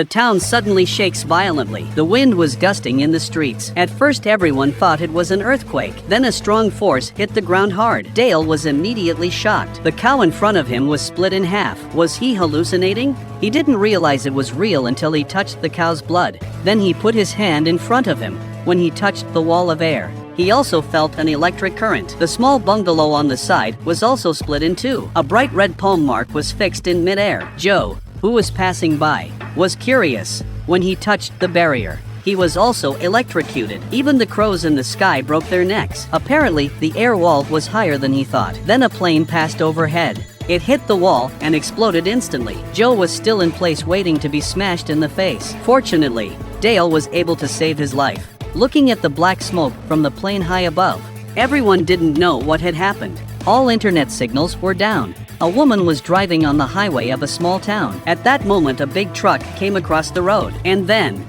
The town suddenly shakes violently. The wind was gusting in the streets. At first everyone thought it was an earthquake. Then a strong force hit the ground hard. Dale was immediately shocked. The cow in front of him was split in half. Was he hallucinating? He didn't realize it was real until he touched the cow's blood. Then he put his hand in front of him. When he touched the wall of air, he also felt an electric current. The small bungalow on the side was also split in two. A bright red palm mark was fixed in midair. Joe, who was passing by, was curious. When he touched the barrier, he was also electrocuted. Even the crows in the sky broke their necks. Apparently, the air wall was higher than he thought. Then a plane passed overhead. It hit the wall and exploded instantly. Joe was still in place waiting to be smashed in the face. Fortunately, Dale was able to save his life. Looking at the black smoke from the plane high above, everyone didn't know what had happened. All internet signals were down. A woman was driving on the highway of a small town. At that moment, a big truck came across the road. And then,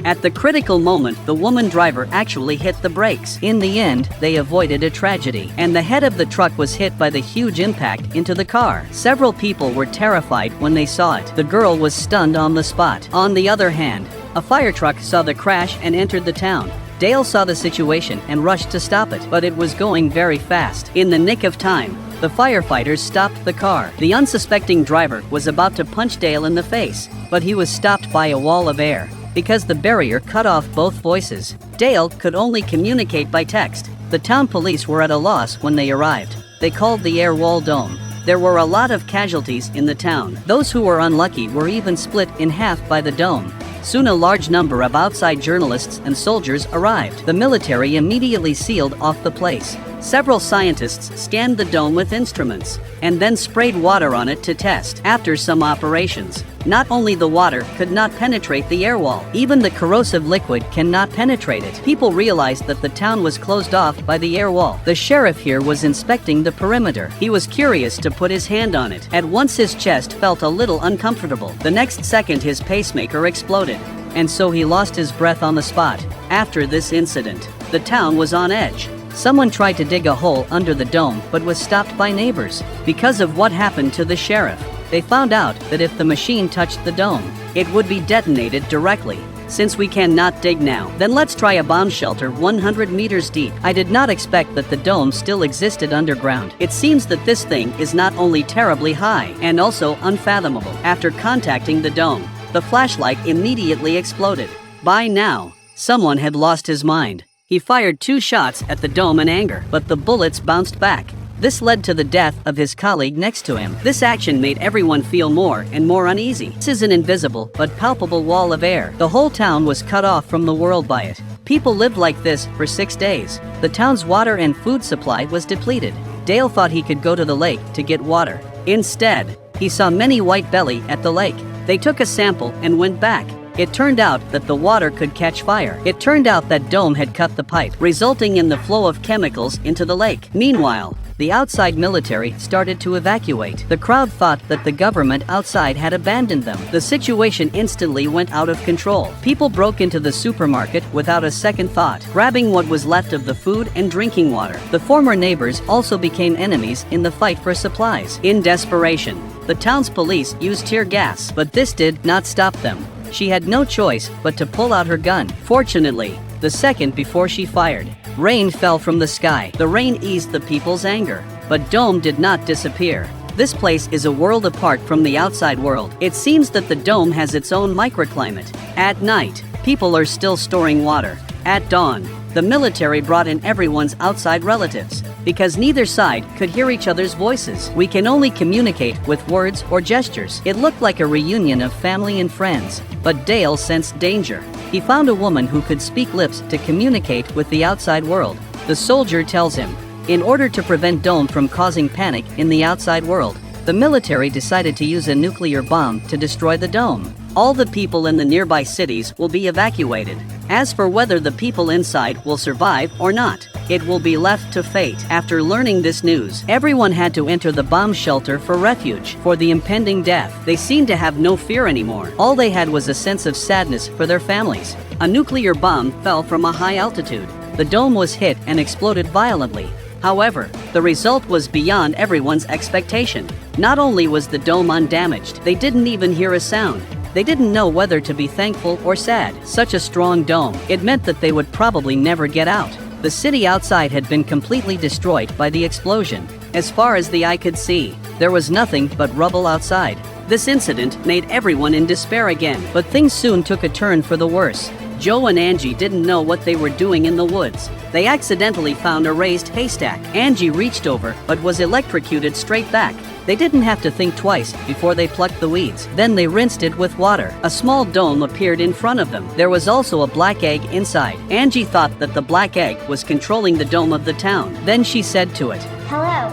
at the critical moment, the woman driver actually hit the brakes. In the end, they avoided a tragedy, and the head of the truck was hit by the huge impact into the car. Several people were terrified when they saw it. The girl was stunned on the spot. On the other hand, a fire truck saw the crash and entered the town. Dale saw the situation and rushed to stop it, but it was going very fast. In the nick of time, the firefighters stopped the car. The unsuspecting driver was about to punch Dale in the face, but he was stopped by a wall of air. Because the barrier cut off both voices, Dale could only communicate by text. The town police were at a loss when they arrived. They called the air wall dome. There were a lot of casualties in the town. Those who were unlucky were even split in half by the dome. Soon a large number of outside journalists and soldiers arrived. The military immediately sealed off the place. Several scientists scanned the dome with instruments and then sprayed water on it to test. After some operations, not only the water could not penetrate the air wall, even the corrosive liquid cannot penetrate it. People realized that the town was closed off by the air wall. The sheriff here was inspecting the perimeter. He was curious to put his hand on it. At once his chest felt a little uncomfortable. The next second his pacemaker exploded, and so he lost his breath on the spot. After this incident, the town was on edge. Someone tried to dig a hole under the dome but was stopped by neighbors. Because of what happened to the sheriff, they found out that if the machine touched the dome, it would be detonated directly. Since we cannot dig now, then let's try a bomb shelter 100 meters deep. I did not expect that the dome still existed underground. It seems that this thing is not only terribly high and also unfathomable. After contacting the dome, the flashlight immediately exploded. By now, someone had lost his mind. He fired 2 shots at the dome in anger, but the bullets bounced back. This led to the death of his colleague next to him. This action made everyone feel more and more uneasy. This is an invisible but palpable wall of air. The whole town was cut off from the world by it. People lived like this for 6 days. The town's water and food supply was depleted. Dale thought he could go to the lake to get water. Instead, he saw many white belly at the lake. They took a sample and went back. It turned out that the water could catch fire. It turned out that dome had cut the pipe, resulting in the flow of chemicals into the lake. Meanwhile, the outside military started to evacuate. The crowd thought that the government outside had abandoned them. The situation instantly went out of control. People broke into the supermarket without a second thought, grabbing what was left of the food and drinking water. The former neighbors also became enemies in the fight for supplies. In desperation, the town's police used tear gas, but this did not stop them. She had no choice but to pull out her gun. Fortunately, the second before she fired, rain fell from the sky. The rain eased the people's anger, but Dome did not disappear. This place is a world apart from the outside world. It seems that the dome has its own microclimate. At night, people are still storing water. At dawn, the military brought in everyone's outside relatives. Because neither side could hear each other's voices, we can only communicate with words or gestures. It looked like a reunion of family and friends, but Dale sensed danger. He found a woman who could speak lips to communicate with the outside world. The soldier tells him, in order to prevent Dome from causing panic in the outside world, the military decided to use a nuclear bomb to destroy the dome. All the people in the nearby cities will be evacuated. As for whether the people inside will survive or not, it will be left to fate. After learning this news, everyone had to enter the bomb shelter for refuge. For the impending death, they seemed to have no fear anymore. All they had was a sense of sadness for their families. A nuclear bomb fell from a high altitude. The dome was hit and exploded violently. However, the result was beyond everyone's expectation. Not only was the dome undamaged, they didn't even hear a sound. They didn't know whether to be thankful or sad. Such a strong dome, it meant that they would probably never get out. The city outside had been completely destroyed by the explosion. As far as the eye could see, there was nothing but rubble outside. This incident made everyone in despair again, but things soon took a turn for the worse. Joe and Angie didn't know what they were doing in the woods. They accidentally found a raised haystack. Angie reached over, but was electrocuted straight back. They didn't have to think twice before they plucked the weeds. Then they rinsed it with water. A small dome appeared in front of them. There was also a black egg inside. Angie thought that the black egg was controlling the dome of the town. Then she said to it, "Hello."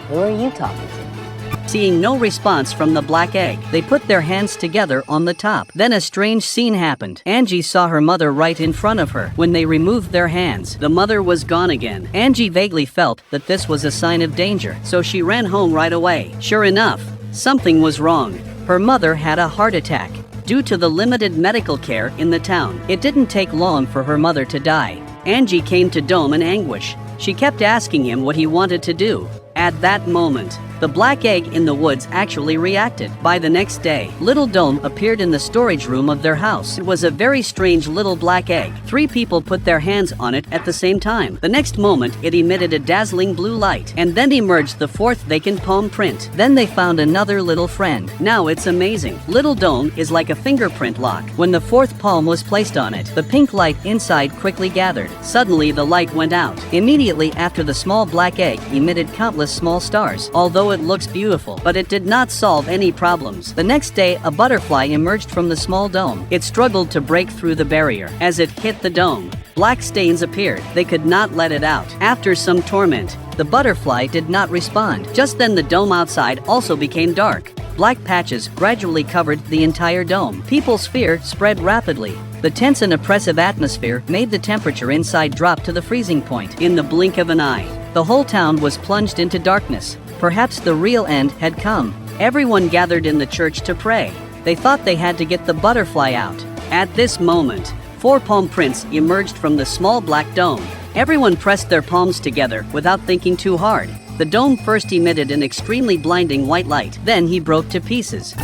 Who are you talking to? Seeing no response from the black egg, they put their hands together on the top. Then a strange scene happened. Angie saw her mother right in front of her. When they removed their hands, the mother was gone again. Angie vaguely felt that this was a sign of danger, so she ran home right away. Sure enough, something was wrong. Her mother had a heart attack. Due to the limited medical care in the town, it didn't take long for her mother to die. Angie came to Dome in anguish. She kept asking him what he wanted to do. At that moment, the black egg in the woods actually reacted. By the next day, Little Dome appeared in the storage room of their house. It was a very strange little black egg. 3 people put their hands on it at the same time. The next moment, it emitted a dazzling blue light, and then emerged the 4th vacant palm print. Then they found another little friend. Now it's amazing. Little Dome is like a fingerprint lock. When the 4th palm was placed on it, the pink light inside quickly gathered. Suddenly, the light went out. Immediately after, the small black egg emitted countless small stars. Although it looks beautiful, but it did not solve any problems. The next day, a butterfly emerged from the small dome. It struggled to break through the barrier. As it hit the dome, black stains appeared. They could not let it out. After some torment, the butterfly did not respond. Just then, the dome outside also became dark. Black patches gradually covered the entire dome. People's fear spread rapidly. The tense and oppressive atmosphere made the temperature inside drop to the freezing point. In the blink of an eye, the whole town was plunged into darkness. Perhaps the real end had come. Everyone gathered in the church to pray. They thought they had to get the butterfly out. At this moment, 4 palm prints emerged from the small black dome. Everyone pressed their palms together without thinking too hard. The dome first emitted an extremely blinding white light. Then he broke to pieces.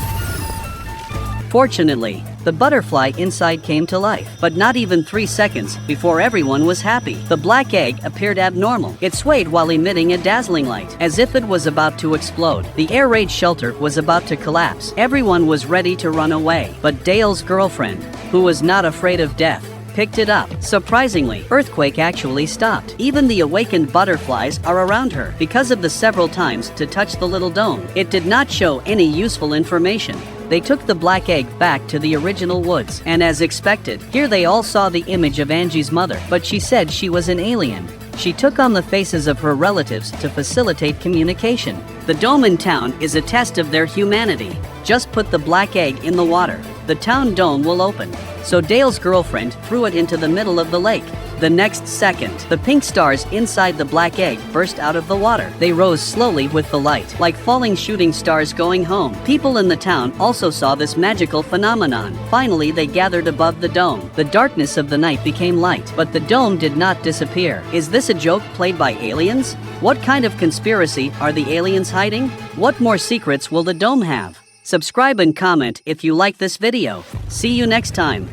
Fortunately, the butterfly inside came to life, but not even 3 seconds before everyone was happy. The black egg appeared abnormal. It swayed while emitting a dazzling light, as if it was about to explode. The air raid shelter was about to collapse. Everyone was ready to run away, but Dale's girlfriend, who was not afraid of death, picked it up. Surprisingly, earthquake actually stopped. Even the awakened butterflies are around her. Because of the several times to touch the little dome, it did not show any useful information. They took the black egg back to the original woods, and as expected, here they all saw the image of Angie's mother, but she said she was an alien. She took on the faces of her relatives to facilitate communication. The dome in town is a test of their humanity. Just put the black egg in the water. The town dome will open. So Dale's girlfriend threw it into the middle of the lake. The next second, the pink stars inside the black egg burst out of the water. They rose slowly with the light, like falling shooting stars going home. People in the town also saw this magical phenomenon. Finally, they gathered above the dome. The darkness of the night became light, but the dome did not disappear. Is this a joke played by aliens? What kind of conspiracy are the aliens hiding? What more secrets will the dome have? Subscribe and comment if you like this video. See you next time.